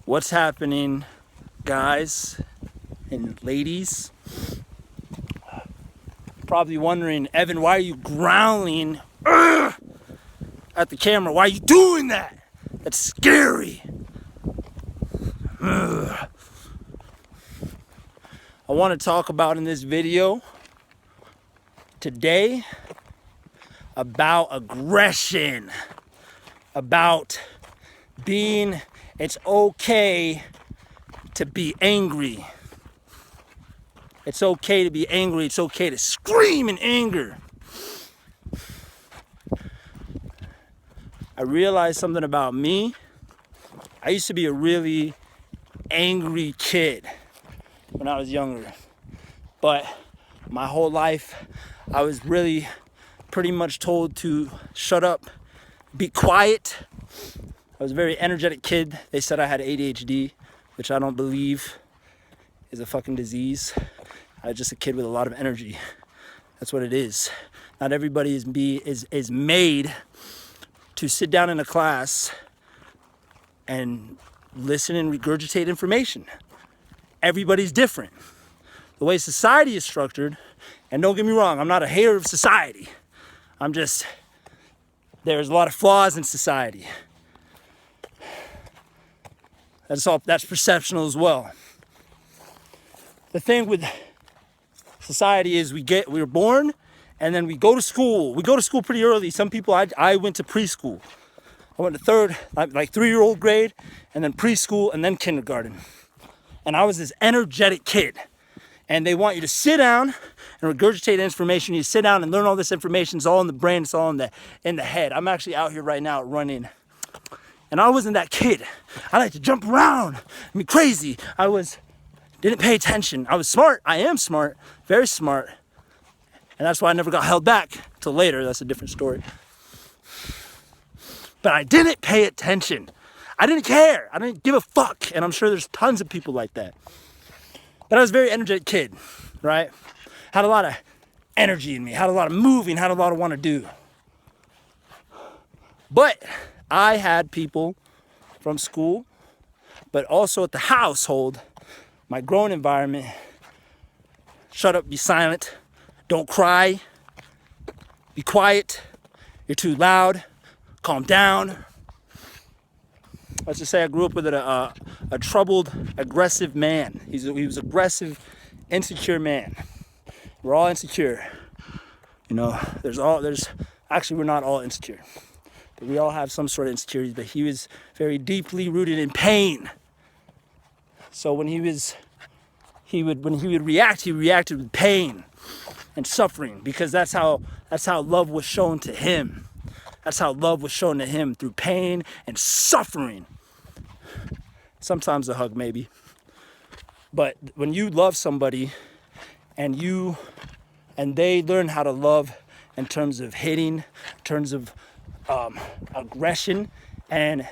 What's happening, guys and ladies? Probably wondering, Evan, why are you growling at the camera? Why are you doing that? That's scary. I want to talk about in this video today about aggression, about being, it's okay to be angry. It's okay to be angry. It's okay to scream in anger. I realized something about me. I used to be a really angry kid when I was younger. But my whole life, I was really pretty much told to shut up, be quiet. I was a very energetic kid. They said I had ADHD, which I don't believe is a fucking disease. I was just a kid with a lot of energy. That's what it is. Not everybody is made to sit down in a class and listen and regurgitate information. Everybody's different. The way society is structured, and don't get me wrong, I'm not a hater of society. There's a lot of flaws in society. That's perceptional as well. The thing with society is we're born and then we go to school. We go to school pretty early. Some people, I went to preschool. I went to third, like 3-year-old grade, and then preschool, and then kindergarten. And I was this energetic kid. And they want you to sit down and regurgitate information. You sit down and learn all this information. It's all in the brain. It's all in the head. I'm actually out here right now running. And I wasn't that kid. I like to jump around and be crazy. Didn't pay attention. I was smart. I am smart. Very smart. And that's why I never got held back till later. That's a different story. But I didn't pay attention. I didn't care. I didn't give a fuck. And I'm sure there's tons of people like that. But I was a very energetic kid, right? Had a lot of energy in me. Had a lot of moving. Had a lot of want to do. But I had people from school, but also at the household, my growing environment, shut up, be silent, don't cry, be quiet, you're too loud, calm down. Let's just say I grew up with a troubled, aggressive man. He was aggressive, insecure man. We're all insecure. You know, actually we're not all insecure. But we all have some sort of insecurities, but he was very deeply rooted in pain. So when he would react, he reacted with pain and suffering, because that's how love was shown to him. That's how love was shown to him, through pain and suffering. Sometimes a hug, maybe. But when you love somebody and they learn how to love in terms of hitting, in terms of aggression, and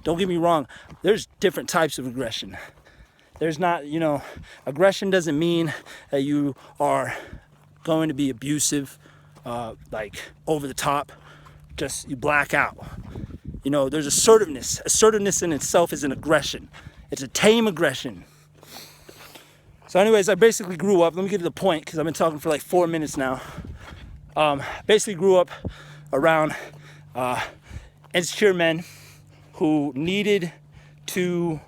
don't get me wrong, there's different types of aggression. There's not, aggression doesn't mean that you are going to be abusive, like over the top, just you black out. There's assertiveness. Assertiveness in itself is an aggression. It's a tame aggression. So anyways, I basically grew up, let me get to the point because I've been talking for like 4 minutes now. Basically grew up around insecure men who needed to,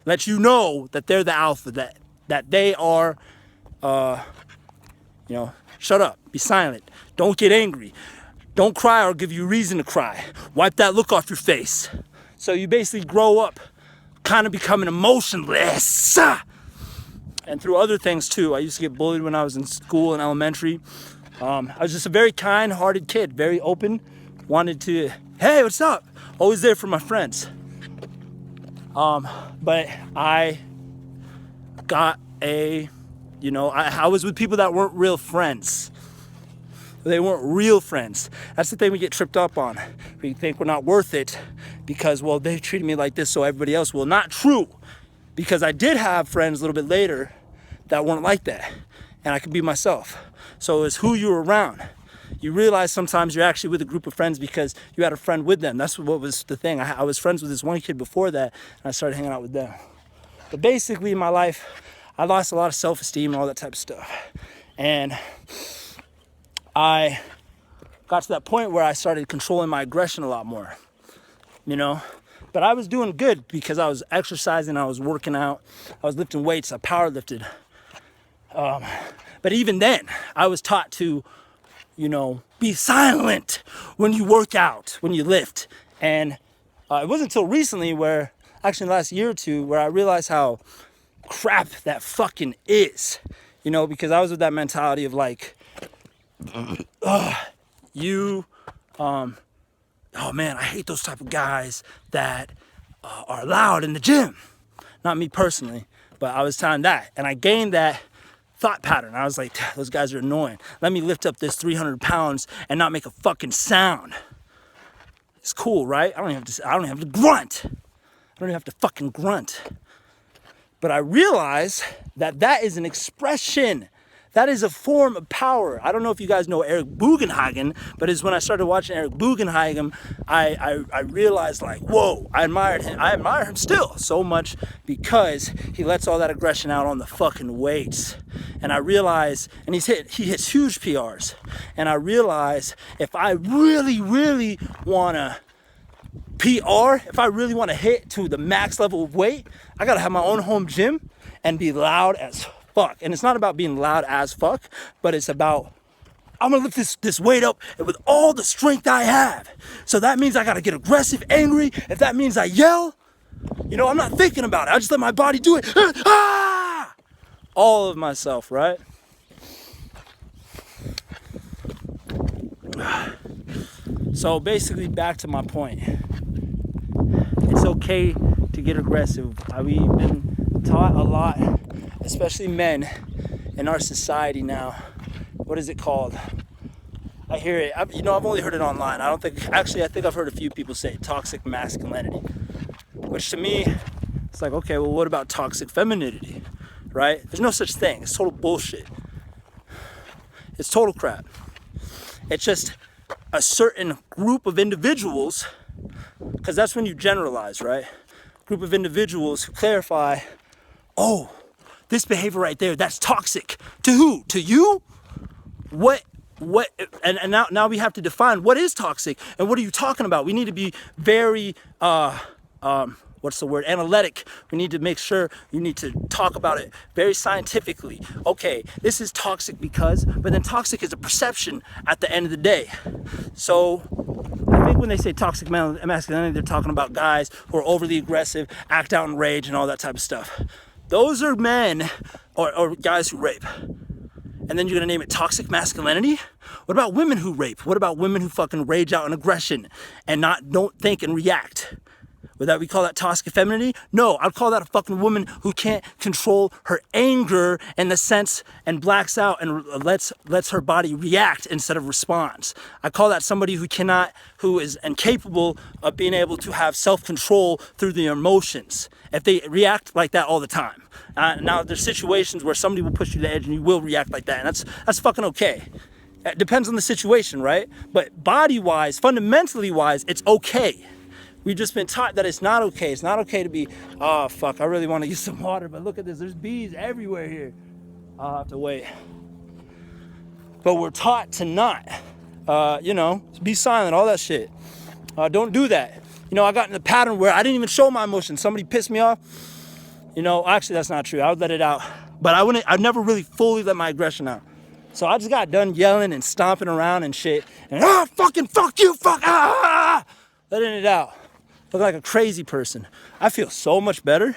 let you know that they're the alpha, that they are, shut up, be silent, don't get angry, don't cry or give you reason to cry, wipe that look off your face. So you basically grow up kind of becoming emotionless. And through other things too. I used to get bullied when I was in school in elementary. I was just a very kind-hearted kid, very open, wanted to, hey, what's up? Always there for my friends. But I got I was with people that weren't real friends. but they weren't real friends. That's the thing we get tripped up on. We think we're not worth it because, well, they treated me like this, so everybody else will. Not true, because I did have friends a little bit later that weren't like that, and I could be myself. So it's who you're around. You realize sometimes you're actually with a group of friends because you had a friend with them. That's what was the thing. I was friends with this one kid before that, and I started hanging out with them. But basically in my life, I lost a lot of self-esteem and all that type of stuff. And I got to that point where I started controlling my aggression a lot more, you know? But I was doing good because I was exercising, I was working out, I was lifting weights, I power lifted. But even then, I was taught to, you know, be silent when you work out, when you lift. And it wasn't until recently where, actually in the last year or two, where I realized how crap that fucking is. You know, because I was with that mentality of like, oh man, I hate those type of guys that are loud in the gym. Not me personally, but I was telling that. And I gained that thought pattern. I was like, those guys are annoying. Let me lift up this 300 pounds and not make a fucking sound. It's cool, right? I don't even have to grunt. I don't even have to fucking grunt. But I realize that that is an expression. That is a form of power. I don't know if you guys know Eric Bugenhagen, but it's when I started watching Eric Bugenhagen, I realized like, whoa, I admired him. I admire him still so much because he lets all that aggression out on the fucking weights. And I realize, and he hits huge PRs. And I realize if I really, really wanna PR, if I really wanna hit to the max level of weight, I gotta have my own home gym and be loud as fuck. And it's not about being loud as fuck, but it's about, I'm gonna lift this weight up with all the strength I have. So that means I gotta get aggressive, angry. If that means I yell, you know, I'm not thinking about it. I just let my body do it. Ah! All of myself, right? So basically back to my point. It's okay to get aggressive. We've been taught a lot, especially men in our society now. What is it called? I hear it, I've only heard it online. I think I've heard a few people say toxic masculinity, which to me, it's like, okay, well, what about toxic femininity, right? There's no such thing. It's total bullshit. It's total crap. It's just a certain group of individuals, because that's when you generalize, right? Group of individuals who clarify, oh, this behavior right there, that's toxic. To who? To you? What, and now we have to define what is toxic and what are you talking about? We need to be very, analytic. We need to make sure, you need to talk about it very scientifically. Okay, this is toxic because, but then toxic is a perception at the end of the day. So I think when they say toxic masculinity, they're talking about guys who are overly aggressive, act out in rage and all that type of stuff. Those are men or guys who rape. And then you're gonna name it toxic masculinity? What about women who rape? What about women who fucking rage out in aggression and don't think and react? Would we call that toxic femininity? No, I'd call that a fucking woman who can't control her anger in the sense and blacks out and lets her body react instead of responds. I call that somebody who is incapable of being able to have self-control through the emotions. If they react like that all the time. Now there's situations where somebody will push you to the edge and you will react like that, and that's fucking okay. It depends on the situation, right? But body-wise, fundamentally wise, it's okay. We've just been taught that it's not okay. It's not okay to be, oh fuck, I really want to use some water, but look at this, there's bees everywhere here. I'll have to wait. But we're taught to not, be silent, all that shit. Don't do that. I got in the pattern where I didn't even show my emotions. Somebody pissed me off. Actually that's not true. I would let it out. But I'd never really fully let my aggression out. So I just got done yelling and stomping around and shit. And fucking fuck you, letting it out. Look like a crazy person. I feel so much better.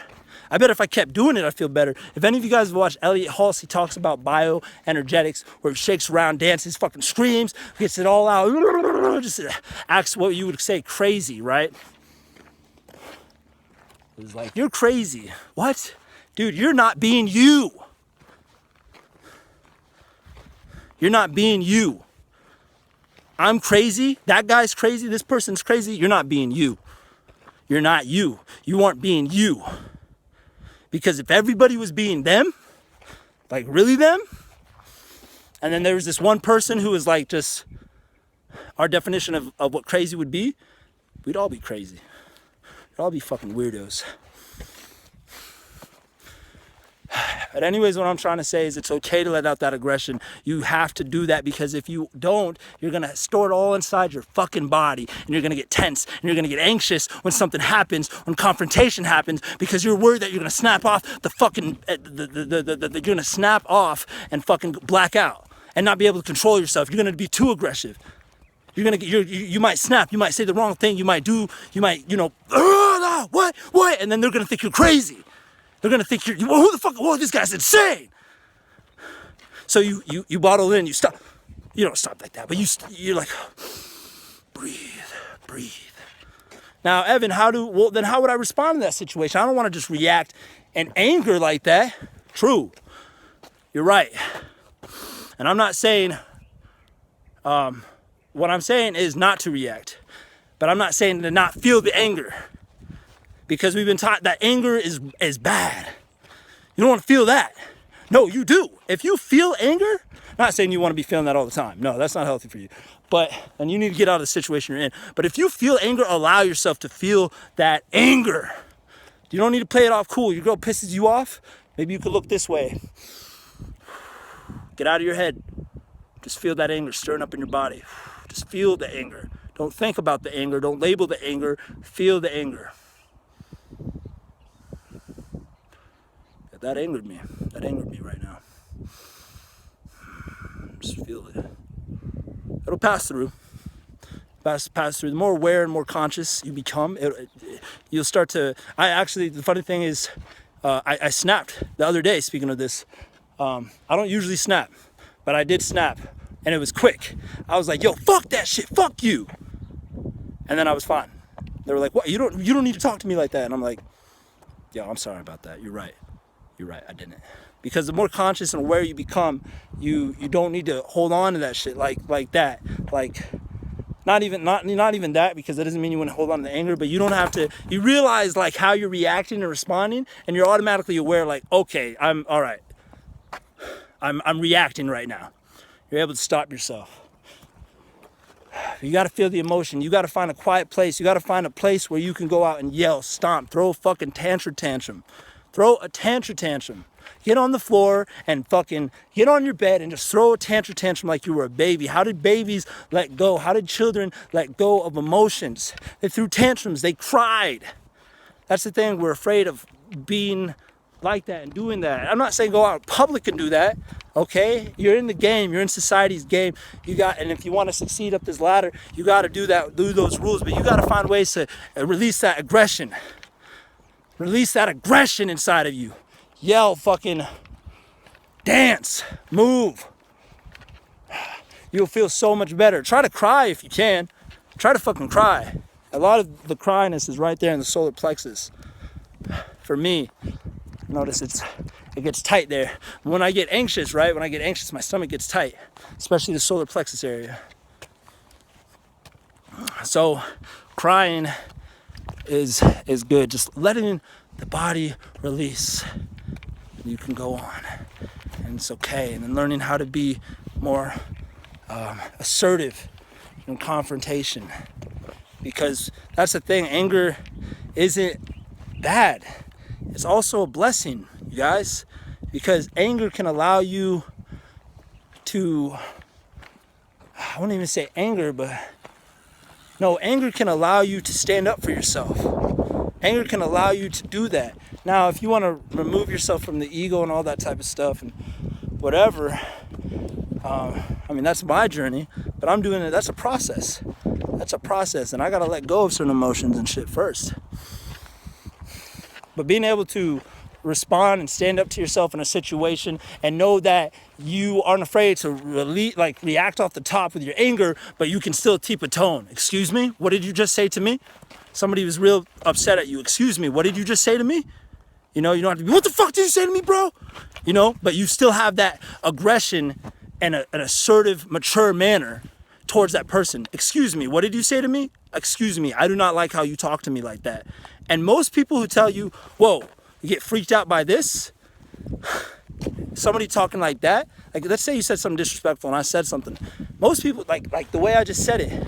I bet if I kept doing it, I'd feel better. If any of you guys have watched Elliot Hulse, he talks about bioenergetics, where he shakes around, dances, fucking screams, gets it all out, just acts what you would say crazy, right? It's like, you're crazy. What? Dude, you're not being you. You're not being you. I'm crazy, that guy's crazy, this person's crazy, you're not being you. You're not you. You aren't being you. Because if everybody was being them, like really them, and then there was this one person who was like just our definition of what crazy would be, we'd all be crazy. We'd all be fucking weirdos. But anyways, what I'm trying to say is it's okay to let out that aggression. You have to do that, because if you don't, you're going to store it all inside your fucking body, and you're going to get tense, and you're going to get anxious when something happens, when confrontation happens, because you're worried that you're going to snap off the fucking, you're going to snap off and fucking black out and not be able to control yourself. You're going to be too aggressive. You might snap, you might say the wrong thing, you might, what? And then they're going to think you're crazy. They're gonna think who the fuck, this guy's insane. So you bottle in, you stop. You don't stop like that, but you're like, breathe. Now, Evan, how would I respond to that situation? I don't wanna just react in anger like that. True, you're right. And I'm not saying, what I'm saying is not to react, but I'm not saying to not feel the anger. Because we've been taught that anger is bad. You don't want to feel that. No, you do. If you feel anger, not saying you want to be feeling that all the time. No, that's not healthy for you. And you need to get out of the situation you're in. But if you feel anger, allow yourself to feel that anger. You don't need to play it off cool. Your girl pisses you off, maybe you could look this way. Get out of your head. Just feel that anger stirring up in your body. Just feel the anger. Don't think about the anger. Don't label the anger. Feel the anger. That angered me. That angered me right now. Just feel it. It'll pass through. Pass through. The more aware and more conscious you become, you'll start to. The funny thing is, I snapped the other day. Speaking of this, I don't usually snap, but I did snap, and it was quick. I was like, "Yo, fuck that shit. Fuck you," and then I was fine. They were like, "What? You don't need to talk to me like that." And I'm like, "Yo, I'm sorry about that. You're right. You're right, I didn't." Because the more conscious and aware you become, you don't need to hold on to that shit like that. Like, not even that, because that doesn't mean you want to hold on to the anger, but you don't have to. You realize like how you're reacting and responding, and you're automatically aware, like, okay, I'm all right. I'm reacting right now. You're able to stop yourself. You got to feel the emotion. You got to find a quiet place. You got to find a place where you can go out and yell, stomp, throw a fucking tantrum. Throw a tantrum. Get on the floor and fucking get on your bed and just throw a tantrum like you were a baby. How did babies let go? How did children let go of emotions? They threw tantrums. They cried. That's the thing. We're afraid of being like that and doing that. I'm not saying go out in public and do that. Okay? You're in the game. You're in society's game. And if you want to succeed up this ladder, you got to do those rules. But you got to find ways to release that aggression. Release that aggression inside of you. Yell, fucking dance, move. You'll feel so much better. Try to cry if you can. Try to fucking cry. A lot of the cryness is right there in the solar plexus. For me, notice it gets tight there. When I get anxious, my stomach gets tight, especially the solar plexus area. So crying is good. Just letting the body release. You can go on, and it's okay. And then learning how to be more assertive in confrontation, because that's the thing. Anger isn't bad. It's also a blessing, you guys, because anger can allow you to. I wouldn't even say anger, but no, anger can allow you to stand up for yourself. Anger can allow you to do that. Now, if you want to remove yourself from the ego and all that type of stuff and whatever, that's my journey, but I'm doing it. That's a process. And I got to let go of certain emotions and shit first. But being able to respond and stand up to yourself in a situation and know that you aren't afraid to react off the top with your anger, but you can still keep a tone. Excuse me? What did you just say to me? Somebody was real upset at you. Excuse me, what did you just say to me? You don't have to be, what the fuck did you say to me, bro? But you still have that aggression and an assertive, mature manner towards that person. Excuse me, what did you say to me? Excuse me, I do not like how you talk to me like that. And most people who tell you, whoa, you get freaked out by this, somebody talking like that, like let's say you said something disrespectful and I said something. Most people, like the way I just said it,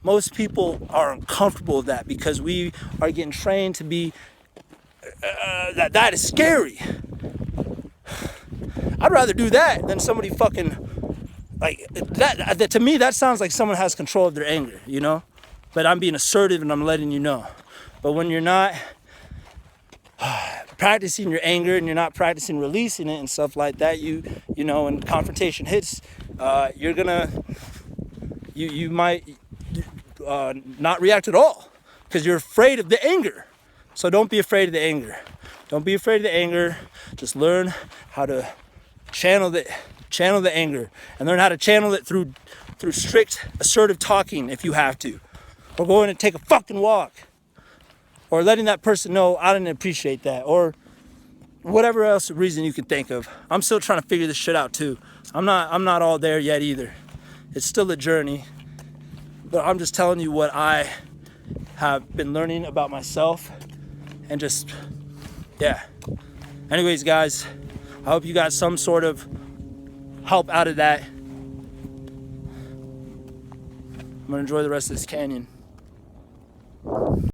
most people are uncomfortable with that because we are getting trained to be, that is scary. I'd rather do that than somebody fucking, like, that to me, that sounds like someone has control of their anger, you know? But I'm being assertive and I'm letting you know. But when you're not practicing your anger and you're not practicing releasing it and stuff like that, you know, when confrontation hits, you're gonna, you might not react at all because you're afraid of the anger. So don't be afraid of the anger. Don't be afraid of the anger. Just learn how to channel the anger and learn how to channel it through strict assertive talking if you have to, or going to take a fucking walk, or letting that person know I didn't appreciate that, or whatever else reason you can think of. I'm still trying to figure this shit out too. I'm not all there yet either. It's still a journey, but I'm just telling you what I have been learning about myself and just, yeah. Anyways, guys, I hope you got some sort of help out of that. I'm gonna enjoy the rest of this canyon.